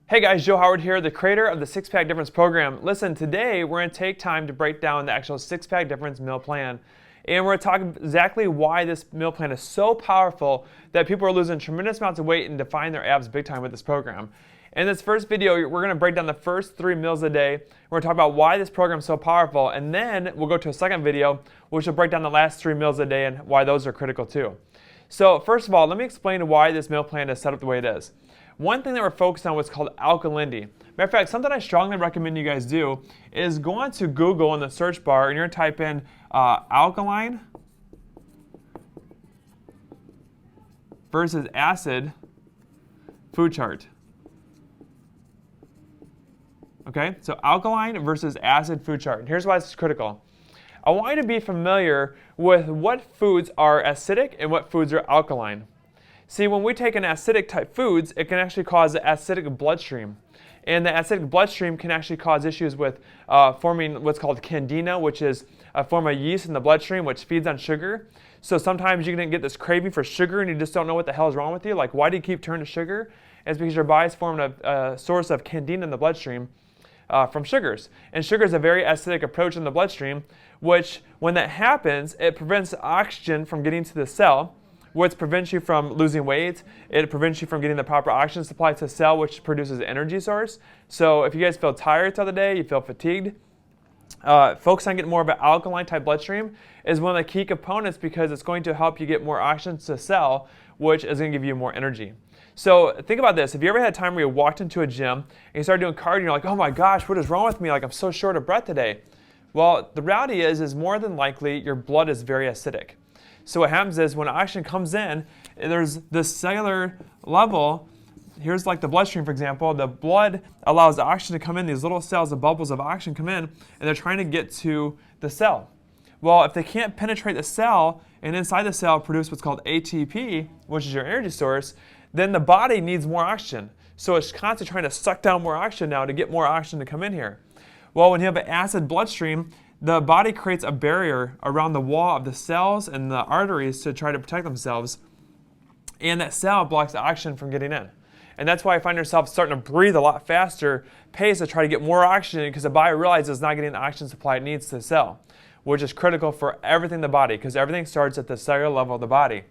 Hey guys, Joe Howard here, the creator of the Six Pack Difference program. Listen, today we're going to take time to break down the actual Six Pack Difference meal plan. And we're going to talk exactly why this meal plan is so powerful that people are losing tremendous amounts of weight and define their abs big time with this program. In this first video, we're going to break down the first 3 meals a day. We're going to talk about why this program is so powerful. And then we'll go to a second video, which will break down the last 3 meals a day and why those are critical too. So first of all, let me explain why this meal plan is set up the way it is. One thing that we're focused on was called alkalinity. Matter of fact, something I strongly recommend you guys do is go on to Google in the search bar and you're going to type in alkaline versus acid food chart. Okay, so alkaline versus acid food chart. And here's why this is critical. I want you to be familiar with what foods are acidic and what foods are alkaline. See, when we take an acidic type foods, it can actually cause an acidic bloodstream. And the acidic bloodstream can actually cause issues with forming what's called candida, which is a form of yeast in the bloodstream which feeds on sugar. So sometimes you're going to get this craving for sugar and you just don't know what the hell is wrong with you. Like, why do you keep turning to sugar? It's because your body's formed a source of candida in the bloodstream from sugars. And sugar is a very acidic approach in the bloodstream, which when that happens, it prevents oxygen from getting to the cell, which prevents you from losing weight. It prevents you from getting the proper oxygen supply to the cell, which produces energy source. So if you guys feel tired throughout the day, you feel fatigued, focus on getting more of an alkaline type bloodstream is one of the key components because it's going to help you get more oxygen to the cell, which is going to give you more energy. So think about this. If you ever had a time where you walked into a gym and you started doing cardio and you're like, oh my gosh, what is wrong with me? Like, I'm so short of breath today. Well, the reality is more than likely your blood is very acidic. So what happens is when oxygen comes in, there's this cellular level. Here's like the bloodstream, for example. The blood allows the oxygen to come in. These little cells, the bubbles of oxygen come in, and they're trying to get to the cell. Well, if they can't penetrate the cell and inside the cell produce what's called ATP, which is your energy source, then the body needs more oxygen. So it's constantly trying to suck down more oxygen now to get more oxygen to come in here. Well, when you have an acid bloodstream, the body creates a barrier around the wall of the cells and the arteries to try to protect themselves. And that cell blocks the oxygen from getting in. And that's why I find yourself starting to breathe a lot faster pace to try to get more oxygen because the body realizes it's not getting the oxygen supply it needs to the cell, which is critical for everything in the body because everything starts at the cellular level of the body.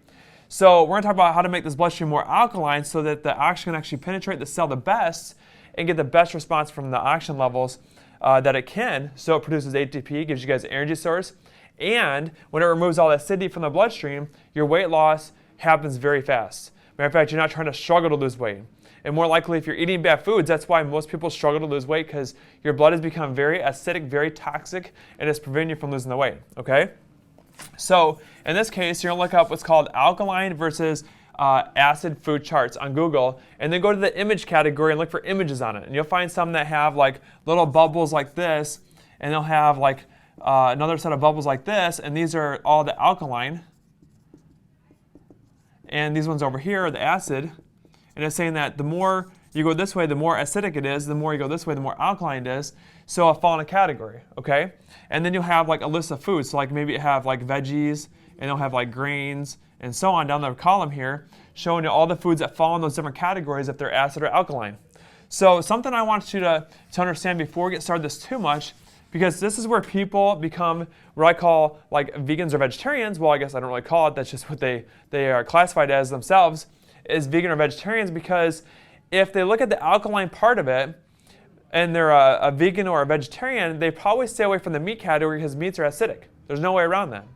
So we're going to talk about how to make this bloodstream more alkaline so that the oxygen can actually penetrate the cell the best and get the best response from the oxygen levels that it can, so it produces ATP, gives you guys an energy source, and when it removes all the acidity from the bloodstream, your weight loss happens very fast. Matter of fact, you're not trying to struggle to lose weight. And more likely, if you're eating bad foods, that's why most people struggle to lose weight because your blood has become very acidic, very toxic, and it's preventing you from losing the weight, okay? So in this case, you're going to look up what's called alkaline versus acid food charts on Google, and then go to the image category and look for images on it. And you'll find some that have like little bubbles like this, and they'll have like another set of bubbles like this, and these are all the alkaline. And these ones over here are the acid. And it's saying that the more you go this way, the more acidic it is. The more you go this way, the more alkaline it is. So it'll fall in a category, okay? And then you'll have like a list of foods. So like maybe you have like veggies, and they'll have like grains, and so on down the column here, showing you all the foods that fall in those different categories if they're acid or alkaline. So something I want you to understand before we get started this too much, because this is where people become what I call like vegans or vegetarians. Well, I guess I don't really call it. That's just what they are classified as themselves, is vegan or vegetarians, because if they look at the alkaline part of it and they're a vegan or a vegetarian, they probably stay away from the meat category because meats are acidic. There's no way around that.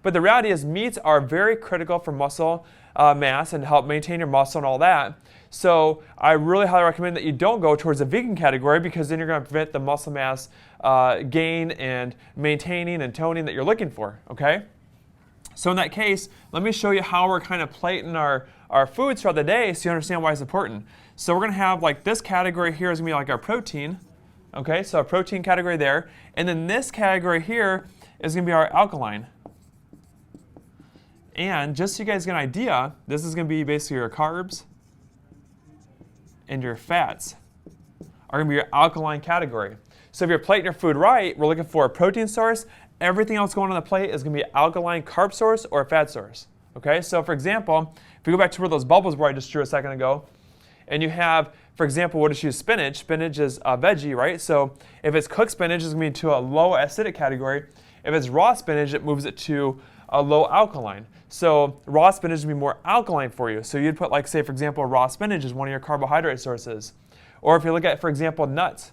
But the reality is meats are very critical for muscle mass and to help maintain your muscle and all that. So I really highly recommend that you don't go towards the vegan category because then you're going to prevent the muscle mass gain and maintaining and toning that you're looking for, okay? So in that case, let me show you how we're kind of plating our foods throughout the day so you understand why it's important. So we're going to have like this category here is going to be like our protein, okay? So a protein category there. And then this category here is going to be our alkaline. And just so you guys get an idea, this is going to be basically your carbs and your fats are going to be your alkaline category. So if you're plating your food right, we're looking for a protein source. Everything else going on the plate is going to be an alkaline carb source or a fat source. Okay, so for example, if we go back to where those bubbles were I just drew a second ago, and you have For example, we'll just use spinach. Spinach is a veggie, right? So if it's cooked spinach, it's going to be to a low acidic category. If it's raw spinach, it moves it to a low alkaline. So raw spinach would be more alkaline for you. So you'd put, like, say, for example, raw spinach is one of your carbohydrate sources. Or if you look at, for example, nuts.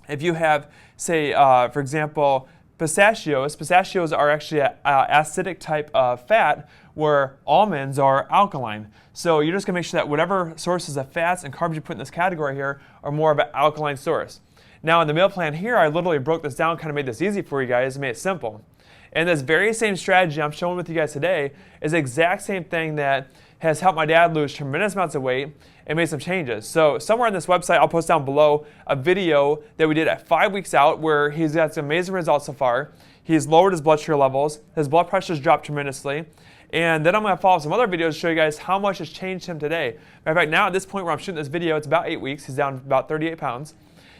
If you have, say, for example, pistachios. Pistachios are actually an acidic type of fat, where almonds are alkaline. So you're just going to make sure that whatever sources of fats and carbs you put in this category here are more of an alkaline source. Now in the meal plan here, I literally broke this down, kind of made this easy for you guys, made it simple. And this very same strategy I'm showing with you guys today is the exact same thing that has helped my dad lose tremendous amounts of weight and made some changes. So somewhere on this website, I'll post down below a video that we did at 5 weeks out where he's got some amazing results so far. He's lowered his blood sugar levels, his blood pressure's dropped tremendously, and then I'm going to follow up some other videos to show you guys how much has changed him today. Matter of fact, now at this point where I'm shooting this video, it's about 8 weeks. He's down about 38 pounds.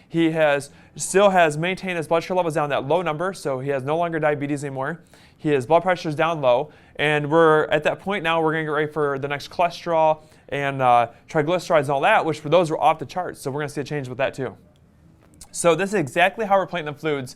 He still has maintained his blood sugar levels down that low number, so he has no longer diabetes anymore. His blood pressure is down low, and we're at that point now we're going to get ready for the next cholesterol and triglycerides and all that, which for those were off the charts. So we're going to see a change with that too. So this is exactly how we're plating the foods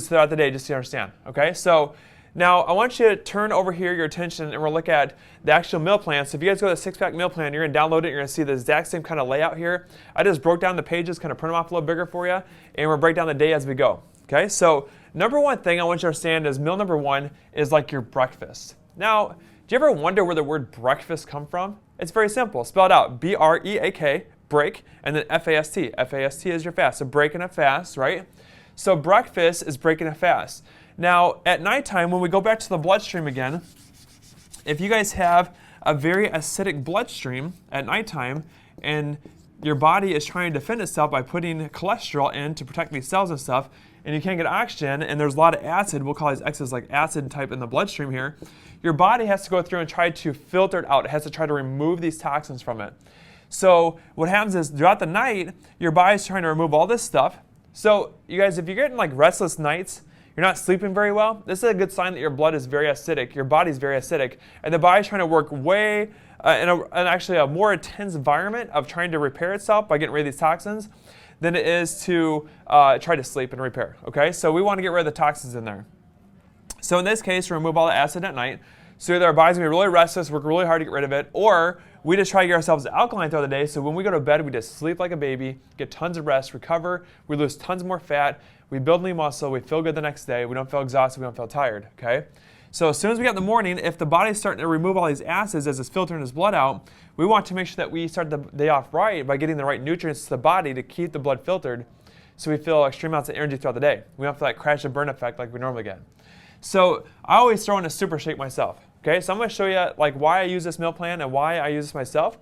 throughout the day, just so you understand. Okay, so now I want you to turn over here your attention and we'll look at the actual meal plan. So if you guys go to the six-pack meal plan, you're going to download it. You're going to see the exact same kind of layout here. I just broke down the pages, kind of print them off a little bigger for you, and we'll break down the day as we go. Okay, so number one thing I want you to understand is meal number one is like your breakfast. Now, do you ever wonder where the word breakfast come from? It's very simple. Spell it out, B-R-E-A-K, break, and then F-A-S-T. F-A-S-T is your fast, so breaking a fast, right? So breakfast is breaking a fast. Now, at nighttime, when we go back to the bloodstream again, if you guys have a very acidic bloodstream at nighttime and your body is trying to defend itself by putting cholesterol in to protect these cells and stuff, and you can't get oxygen, and there's a lot of acid, we'll call these X's like acid type in the bloodstream here, your body has to go through and try to filter it out. It has to try to remove these toxins from it. So what happens is throughout the night, your body's trying to remove all this stuff. So you guys, if you're getting like restless nights, you're not sleeping very well, this is a good sign that your blood is very acidic, your body's very acidic, and the body's trying to work way in actually a more intense environment of trying to repair itself by getting rid of these toxins than it is to try to sleep and repair, okay? So we want to get rid of the toxins in there. So in this case, we remove all the acid at night. So either our body's going to be really restless, work really hard to get rid of it, or we just try to get ourselves alkaline throughout the day, so when we go to bed, we just sleep like a baby, get tons of rest, recover, we lose tons more fat, we build new muscle, we feel good the next day, we don't feel exhausted, we don't feel tired, okay? So as soon as we get in the morning, if the body's starting to remove all these acids as it's filtering his blood out, we want to make sure that we start the day off right by getting the right nutrients to the body to keep the blood filtered so we feel extreme amounts of energy throughout the day. We don't feel that crash and burn effect like we normally get. So I always throw in a super shake myself. Okay, so I'm going to show you like why I use this meal plan and why I use this myself.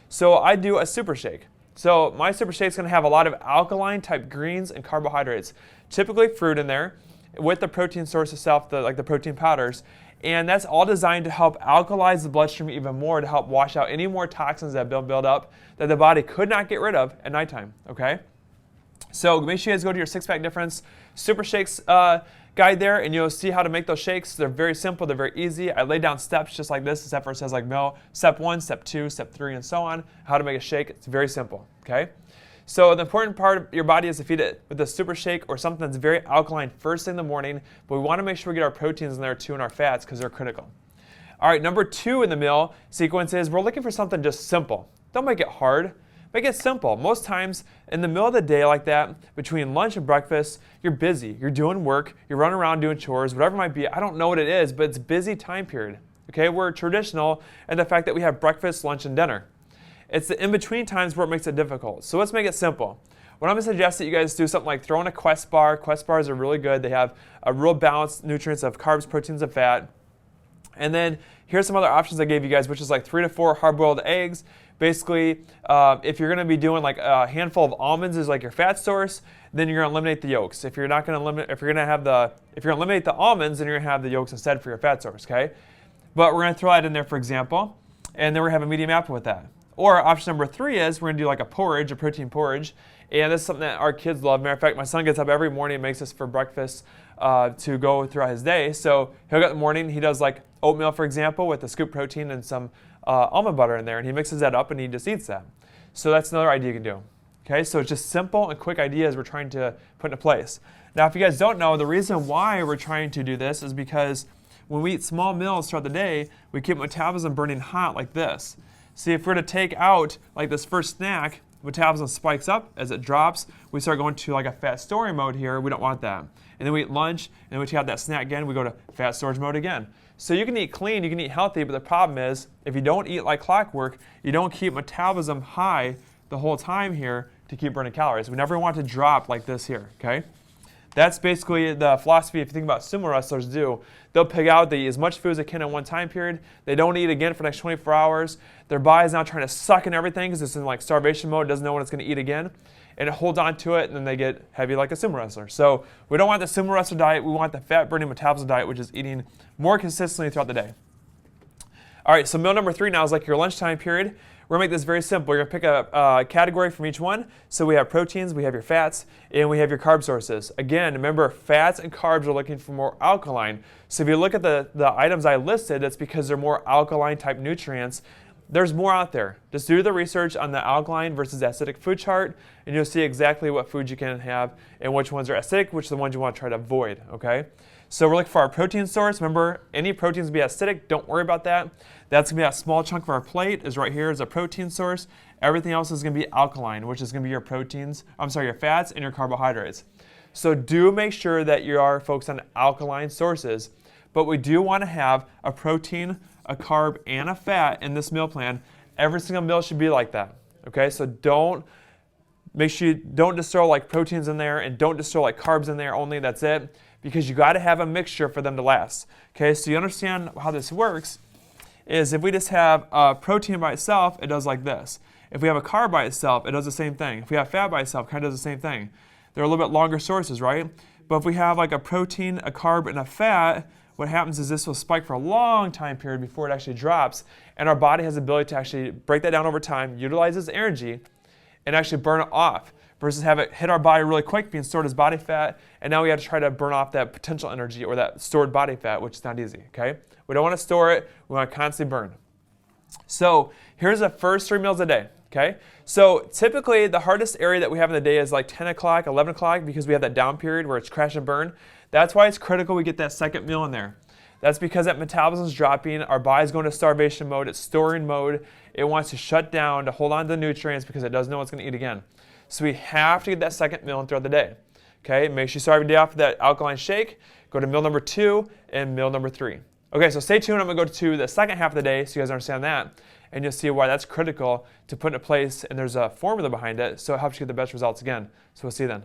So I do a super shake. So my super shake is going to have a lot of alkaline type greens and carbohydrates, typically fruit in there, with the protein source itself, like the protein powders. And that's all designed to help alkalize the bloodstream even more, to help wash out any more toxins that build up that the body could not get rid of at nighttime. Okay, so make sure you guys go to your six-pack difference super shakes guide there, and you'll see how to make those shakes. They're very simple, they're very easy. I lay down steps just like this, except for it says like step 1, step 2, step 3, and so on. How to make a shake, it's very simple, okay? So the important part of your body is to feed it with a super shake or something that's very alkaline first thing in the morning, but we want to make sure we get our proteins in there too and our fats because they're critical. All right, number 2 in the meal sequence is we're looking for something just simple. Don't make it hard. Make it simple. Most times in the middle of the day like that, between lunch and breakfast, you're busy. You're doing work, you're running around doing chores, whatever it might be. I don't know what it is, but it's a busy time period. Okay, we're traditional in the fact that we have breakfast, lunch, and dinner. It's the in-between times where it makes it difficult. So let's make it simple. What I'm going to suggest that you guys do something like throw in a Quest bar. Quest bars are really good. They have a real balanced nutrients of carbs, proteins, and fat. And then here's some other options I gave you guys, which is like 3 to 4 hard-boiled eggs. Basically, if you're going to be doing like a handful of almonds is like your fat source, then you're going to eliminate the yolks. If you're not going to eliminate, if you're going to eliminate the almonds, then you're going to have the yolks instead for your fat source. Okay, but we're going to throw that in there, for example, and then we're going to have a medium apple with that. Or option number 3 is we're going to do like a porridge, a protein porridge, and this is something that our kids love. Matter of fact, my son gets up every morning and makes this for breakfast to go throughout his day. So he'll get in the morning, he does like oatmeal, for example, with a scoop protein and some almond butter in there, and he mixes that up and he just eats that. So that's another idea you can do. Okay, so it's just simple and quick ideas we're trying to put into place. Now, if you guys don't know, the reason why we're trying to do this is because when we eat small meals throughout the day, we keep metabolism burning hot like this. See, if we're to take out like this first snack, metabolism spikes up as it drops. We start going to like a fat storing mode here. We don't want that. And then we eat lunch, and then we take out that snack again. We go to fat storage mode again. So you can eat clean, you can eat healthy, but the problem is if you don't eat like clockwork, you don't keep metabolism high the whole time here to keep burning calories. We never want to drop like this here, okay? That's basically the philosophy if you think about sumo wrestlers do. They'll pig out, they eat as much food as they can in one time period. They don't eat again for the next 24 hours. Their body's now trying to suck in everything because it's in like starvation mode, doesn't know when it's going to eat again. And it holds on to it, and then they get heavy like a sumo wrestler. So we don't want the sumo wrestler diet, we want the fat-burning metabolism diet, which is eating more consistently throughout the day. All right, so meal number 3 now is like your lunchtime period. We're going to make this very simple. You're going to pick a category from each one. So we have proteins, we have your fats, and we have your carb sources. Again, remember, fats and carbs are looking for more alkaline. So if you look at the items I listed, it's because they're more alkaline type nutrients. There's more out there. Just do the research on the alkaline versus acidic food chart, and you'll see exactly what foods you can have and which ones are acidic, which are the ones you want to try to avoid, okay? So we're looking for our protein source. Remember, any proteins will be acidic. Don't worry about that. That's going to be a small chunk of our plate is right here is a protein source. Everything else is going to be alkaline, which is going to be your your fats and your carbohydrates. So do make sure that you are focused on alkaline sources, but we do want to have a protein, a carb, and a fat in this meal plan. Every single meal should be like that, okay? So make sure you don't just throw like proteins in there and don't just throw like carbs in there only, that's it, because you got to have a mixture for them to last, okay? So you understand how this works is if we just have protein by itself, it does like this. If we have a carb by itself, it does the same thing. If we have fat by itself, it kind of does the same thing. They're a little bit longer sources, right? But if we have like a protein, a carb, and a fat, what happens is this will spike for a long time period before it actually drops, and our body has the ability to actually break that down over time, utilize its energy, and actually burn it off, versus have it hit our body really quick, being stored as body fat, and now we have to try to burn off that potential energy or that stored body fat, which is not easy, okay? We don't want to store it, we want to constantly burn. So here's the first 3 meals a day, okay? So typically the hardest area that we have in the day is like 10 o'clock, 11 o'clock, because we have that down period where it's crash and burn. That's why it's critical we get that second meal in there. That's because that metabolism is dropping, our body's going to starvation mode, it's storing mode, it wants to shut down to hold on to the nutrients because it doesn't know it's going to eat again. So we have to get that second meal in throughout the day. Okay, make sure you start every day off with that alkaline shake, go to meal number 2 and meal number 3. Okay, so stay tuned, I'm going to go to the second half of the day so you guys understand that, and you'll see why that's critical to put into place, and there's a formula behind it, so it helps you get the best results again. So we'll see you then.